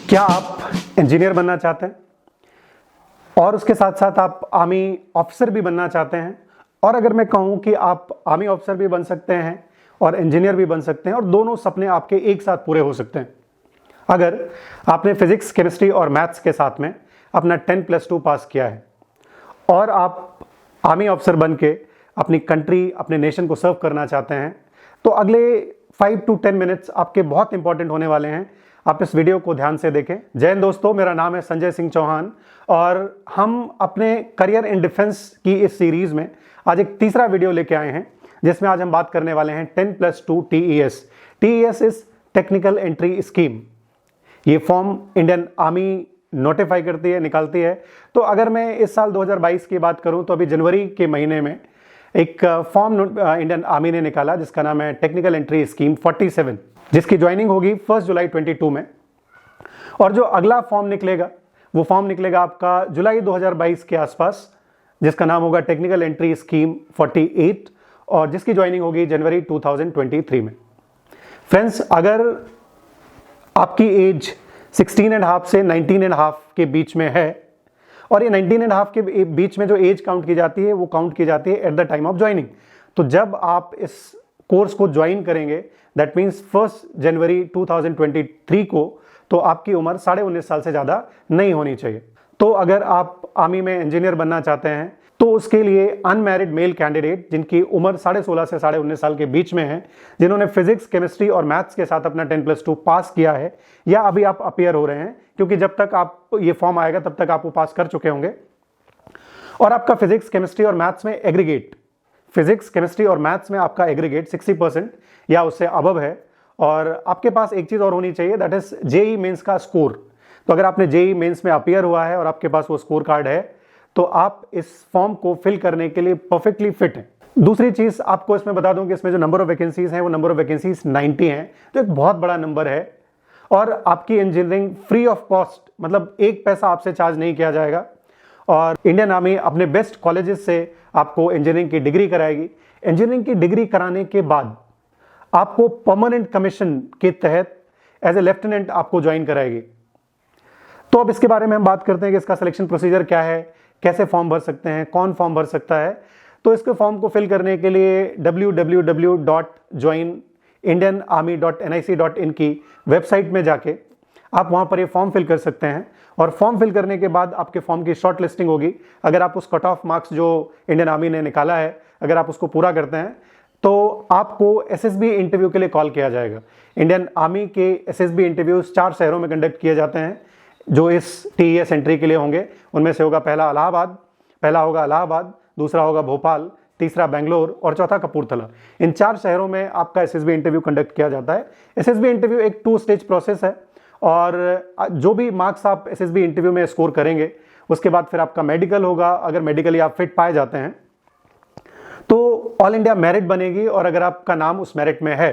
क्या आप इंजीनियर बनना चाहते हैं और उसके साथ साथ आप आर्मी ऑफिसर भी बनना चाहते हैं? और अगर मैं कहूं कि आप आर्मी ऑफिसर भी बन सकते हैं और इंजीनियर भी बन सकते हैं और दोनों सपने आपके एक साथ पूरे हो सकते हैं अगर आपने फिजिक्स, केमिस्ट्री और मैथ्स के साथ में अपना 10+2 पास किया है और आप आर्मी ऑफिसर बन के अपनी कंट्री, अपने नेशन को सर्व करना चाहते हैं, तो अगले 5 to 10 मिनट्स आपके बहुत इंपॉर्टेंट होने वाले हैं। आप इस वीडियो को ध्यान से देखें। जय हिंद दोस्तों, मेरा नाम है संजय सिंह चौहान और हम अपने करियर इन डिफेंस की इस सीरीज में आज एक तीसरा वीडियो लेके आए हैं जिसमें आज हम बात करने वाले हैं 10+2 TES। TES is technical entry scheme. ये फॉर्म इंडियन आर्मी नोटिफाई करती है, निकालती है। तो अगर मैं इस साल 2022 की बात करूं तो अभी जनवरी के महीने में एक फॉर्म इंडियन आर्मी ने निकाला जिसका नाम है टेक्निकल एंट्री स्कीम 47, जिसकी ज्वाइनिंग होगी 1 जुलाई 2022 में। और जो अगला फॉर्म निकलेगा वो फॉर्म निकलेगा आपका जुलाई 2022 के आसपास, जिसका नाम होगा टेक्निकल एंट्री स्कीम 48 और जिसकी ज्वाइनिंग होगी जनवरी 2023 में। फ्रेंड्स, अगर आपकी एज 16.5 से 19.5 के बीच में है और ये 19.5 के बीच में जो एज काउंट की जाती है वो काउंट की जाती है at the time of joining. तो जब आप इस कोर्स को ज्वाइन करेंगे, दैट मीन्स 1 जनवरी 2023 को, तो आपकी उम्र 19.5 साल से ज़्यादा नहीं होनी चाहिए। तो अगर आप आर्मी में इंजीनियर बनना चाहते हैं तो उसके लिए अनमैरिड मेल कैंडिडेट जिनकी उम्र 16.5 से 19.5 साल के बीच में है, जिन्होंने फिजिक्स, केमिस्ट्री और मैथ्स के साथ अपना 10+2 पास किया है या अभी आप अपीयर हो रहे हैं, क्योंकि जब तक आप ये फॉर्म आएगा तब तक आप वो पास कर चुके होंगे, और आपका फिजिक्स, केमिस्ट्री और मैथ्स में एग्रीगेट, फिजिक्स, केमिस्ट्री और मैथ्स में आपका एग्रीगेट 60% या उससे अबव है, और आपके पास एक चीज और होनी चाहिए, दैट इज जेईई मेंस का स्कोर। तो अगर आपने जेईई मेंस में अपीयर हुआ है और आपके पास वो स्कोर कार्ड है तो आप इस फॉर्म को फिल करने के लिए परफेक्टली फिट हैं। दूसरी चीज आपको इसमें बता दूं कि इसमें जो नंबर ऑफ वैकेंसीज हैं वो नंबर ऑफ वैकेंसीज 90 हैं, तो एक बहुत बड़ा नंबर है। और आपकी इंजीनियरिंग फ्री ऑफ कॉस्ट, मतलब एक पैसा आपसे चार्ज नहीं किया जाएगा, और इंडियन आर्मी अपने बेस्ट कॉलेजेस से आपको इंजीनियरिंग की डिग्री कराएगी। इंजीनियरिंग की डिग्री कराने के बाद आपको परमानेंट कमीशन के तहत एज ए लेफ्टिनेंट आपको ज्वाइन कराएगी। तो अब इसके बारे में हम बात करते हैं कि इसका सिलेक्शन प्रोसीजर क्या है, कैसे फॉर्म भर सकते हैं, कौन फॉर्म भर सकता है। तो इसके फॉर्म को फिल करने के लिए www.joinindianarmy.nic.in की वेबसाइट में जाके आप वहां पर ये फॉर्म फिल कर सकते हैं, और फॉर्म फिल करने के बाद आपके फॉर्म की शॉर्ट लिस्टिंग होगी। अगर आप उस कट ऑफ मार्क्स जो इंडियन आर्मी ने निकाला है, अगर आप उसको पूरा करते हैं तो आपको एसएसबी इंटरव्यू के लिए कॉल किया जाएगा। इंडियन आर्मी के एसएसबी इंटरव्यूज 4 शहरों में कंडक्ट किए जाते हैं जो इस टीईएस एंट्री के लिए होंगे। उनमें से होगा पहला होगा इलाहाबाद, दूसरा होगा भोपाल, तीसरा बेंगलोर और चौथा कपूरथला। इन 4 शहरों में आपका एसएसबी इंटरव्यू कंडक्ट किया जाता है। एसएसबी इंटरव्यू एक 2 स्टेज प्रोसेस है, और जो भी मार्क्स आप एसएसबी इंटरव्यू में स्कोर करेंगे उसके बाद फिर आपका मेडिकल होगा। अगर मेडिकली आप फिट पाए जाते हैं तो ऑल इंडिया मेरिट बनेगी, और अगर आपका नाम उस मेरिट में है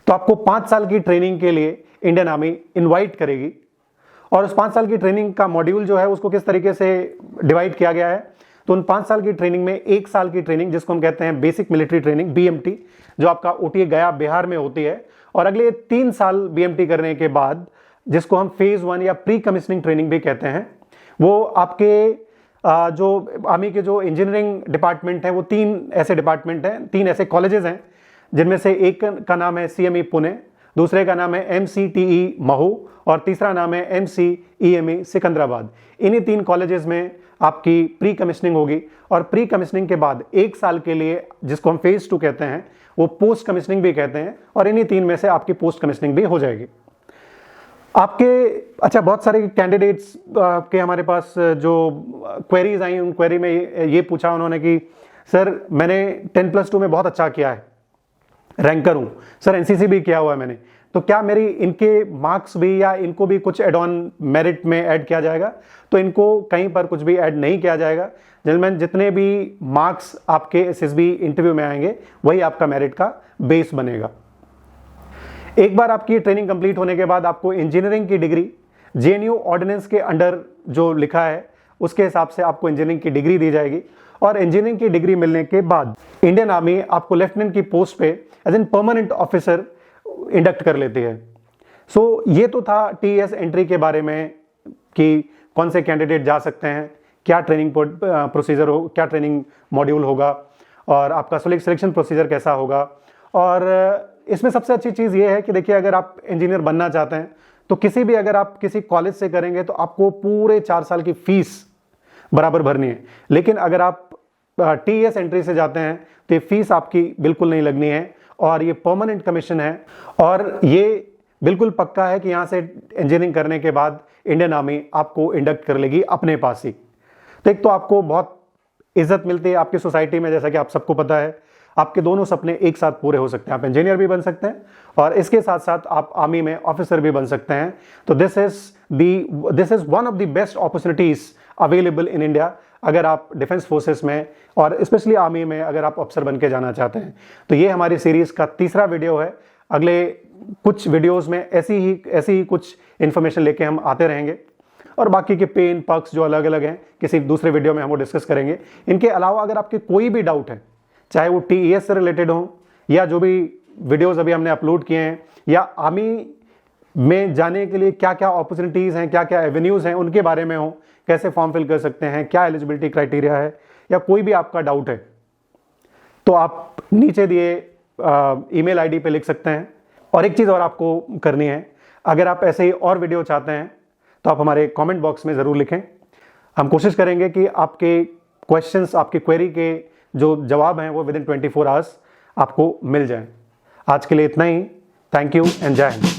तो आपको 5 साल की ट्रेनिंग के लिए इंडियन आर्मी इनवाइट करेगी। और उस 5 साल की ट्रेनिंग का मॉड्यूल जो है उसको किस तरीके से डिवाइड किया गया है, तो उन 5 साल की ट्रेनिंग में 1 साल की ट्रेनिंग जिसको हम कहते हैं बेसिक मिलिट्री ट्रेनिंग, BMT, जो आपका OTA गया बिहार में होती है, और अगले 3 साल BMT करने के बाद जिसको हम फेज 1 या प्री कमिश्निंग ट्रेनिंग भी कहते हैं, वो आपके जो आर्मी के जो इंजीनियरिंग डिपार्टमेंट है वो 3 ऐसे डिपार्टमेंट हैं, 3 ऐसे कॉलेजेस हैं, जिनमें से एक का नाम है CME पुणे, दूसरे का नाम है MCTE महू और तीसरा नाम है MCEME सिकंदराबाद। इन्हीं 3 कॉलेजेस में आपकी प्री कमिश्निंग होगी, और प्री कमिश्निंग के बाद 1 साल के लिए जिसको हम फेज 2 कहते हैं, वो पोस्ट कमिश्निंग भी कहते हैं, और इन्हीं 3 में से आपकी पोस्ट कमिश्निंग भी हो जाएगी आपके। बहुत सारे कैंडिडेट्स के हमारे पास जो क्वेरीज आई, उन क्वेरी में ये पूछा उन्होंने कि सर मैंने 10+2 में बहुत अच्छा किया है, रैंकर हूं सर, एनसीसी भी किया हुआ है मैंने, तो क्या मेरी इनके मार्क्स भी या इनको भी कुछ एड ऑन मेरिट में ऐड किया जाएगा? तो इनको कहीं पर कुछ भी ऐड नहीं किया जाएगा। जेंटलमैन, जितने भी मार्क्स आपके एसएसबी इंटरव्यू में आएंगे वही आपका मेरिट का बेस बनेगा। एक बार आपकी ट्रेनिंग कंप्लीट होने के बाद आपको इंजीनियरिंग की डिग्री जेएनयू ऑर्डिनेंस के अंडर जो लिखा है उसके हिसाब से आपको इंजीनियरिंग की डिग्री दी जाएगी, और इंजीनियरिंग की डिग्री मिलने के बाद इंडियन आर्मी आपको लेफ्टिनेंट की पोस्ट पे as an permanent officer induct कर लेती है। सो ये तो था TES एंट्री के बारे में कि कौन से कैंडिडेट जा सकते हैं, क्या ट्रेनिंग प्रोसीजर हो, क्या ट्रेनिंग मॉड्यूल होगा और आपका सिलेक्शन प्रोसीजर कैसा होगा। और इसमें सबसे अच्छी चीज़ ये है कि देखिए, अगर आप इंजीनियर बनना चाहते हैं तो अगर आप किसी कॉलेज से करेंगे तो आपको पूरे 4 साल की फीस बराबर भरनी है। लेकिन अगर आप TES एंट्री से जाते हैं तो ये फीस आपकी बिल्कुल नहीं लगनी है और ये परमानेंट कमीशन है। और ये बिल्कुल पक्का है कि यहाँ से इंजीनियरिंग करने के बाद इंडियन आर्मी आपको इंडक्ट कर लेगी अपने पास ही। तो एक तो आपको बहुत इज्जत मिलती है आपकी सोसाइटी में, जैसा कि आप सबको पता है। आपके दोनों सपने एक साथ पूरे हो सकते हैं, आप इंजीनियर भी बन सकते हैं और इसके साथ साथ आप आर्मी में ऑफिसर भी बन सकते हैं। तो this is one of the best opportunities available in India. अगर आप डिफेंस फोर्सेस में और स्पेशली आर्मी में अगर आप अफसर बन के जाना चाहते हैं तो ये हमारी सीरीज का तीसरा वीडियो है। अगले कुछ वीडियोस में ऐसी ही कुछ इन्फॉर्मेशन लेके हम आते रहेंगे और बाकी के पेन पक्ष जो अलग अलग हैं किसी दूसरे वीडियो में हम वो डिस्कस करेंगे। इनके अलावा अगर आपके कोई भी डाउट है, चाहे वो TES से रिलेटेड हो या जो भी वीडियोस अभी हमने अपलोड किए हैं, या आर्मी में जाने के लिए क्या क्या अपॉर्चुनिटीज़ हैं, क्या क्या एवेन्यूज़ हैं उनके बारे में हो, कैसे फॉर्म फिल कर सकते हैं, क्या एलिजिबिलिटी क्राइटेरिया है, या कोई भी आपका डाउट है तो आप नीचे दिए ईमेल ID पे लिख सकते हैं। और एक चीज़ और आपको करनी है, अगर आप ऐसे ही और वीडियो चाहते हैं तो आप हमारे कमेंट बॉक्स में ज़रूर लिखें। हम कोशिश करेंगे कि आपके क्वेश्चंस, आपकी क्वेरी के जो जवाब हैं वो विदिन 24 आवर्स आपको मिल जाएं। आज के लिए इतना ही। थैंक यू एंड जय हिंद।